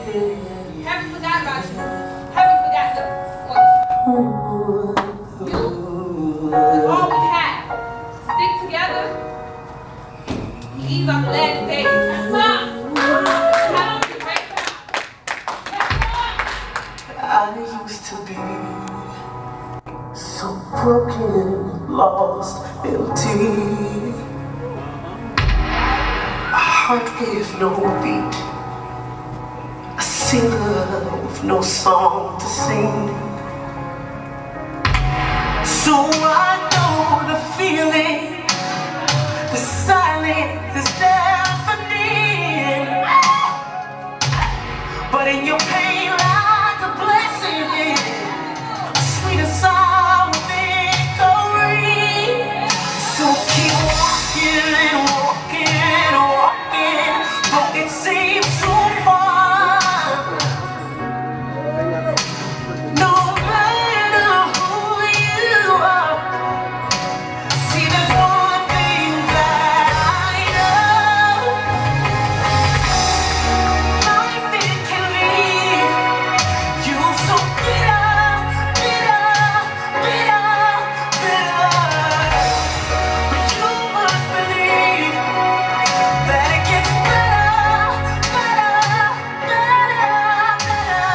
Haven't forgot about you. Haven't forgot the you. All we have. Stick together. These are the last days. That's up. I used to be so broken, lost, empty. A heart with no beat, a singer with no song to sing. So I know the feeling, the silence is deafening. But in your pain lies a blessing, a sweet and sour victory. So keep walking and walking and walking, though it seems so far. No matter who you are, see there's one thing that I know. Life it can leave you so bitter, bitter, bitter, bitter. But you must believe that it gets better, better, better, better.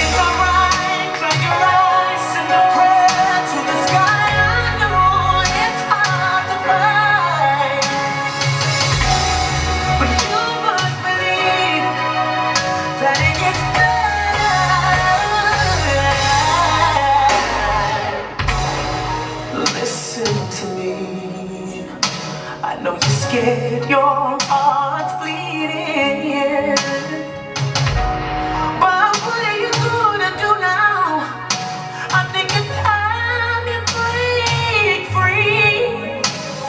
It's alright, dry your eyes, send a prayer to the sky. I know it's hard to find, but you must believe that it gets better. Listen to me. I know you're scared, your heart's bleeding. But what are you gonna do now? I think it's time you break free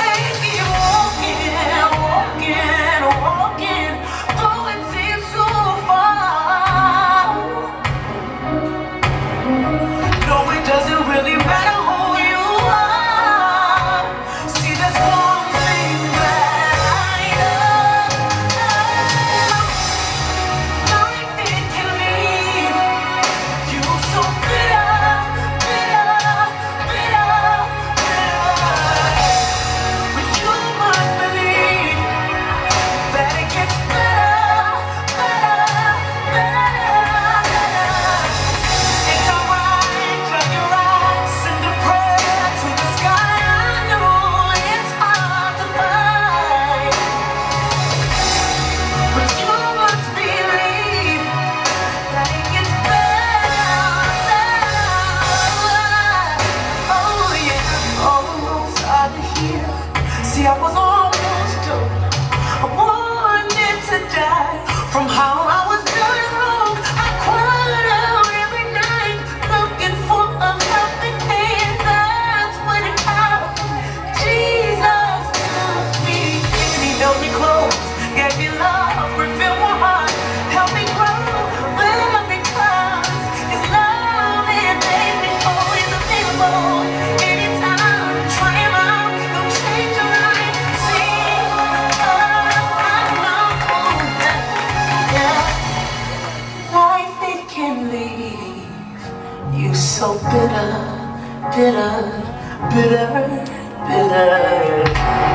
and keep walking, walking, walking, though it seems so far. No, it doesn't really matter who you are. See, there's one thing that I know. Life it can leave you so bitter, bitter, bitter, bitter. But you must believe that it gets better, better, better, better. It's alright, dry your eyes, send a prayer to the sky. I know it's hard to find, but you must believe that it gets better, better. Oh yeah, almost out of here. See, I was almost done. I wanted to die from how I was done wrong. I cried out every night, looking for a helping hand. That's when it happened. Jesus took me and He held me close, gave me love, refilled my heart, helped me grow. Well, because His love it made me whole. He's available anytime. Try Him out, He'll change your life. Sing, oh, I know that, yeah. Life it can leave you so bitter, bitter, bitter, bitter.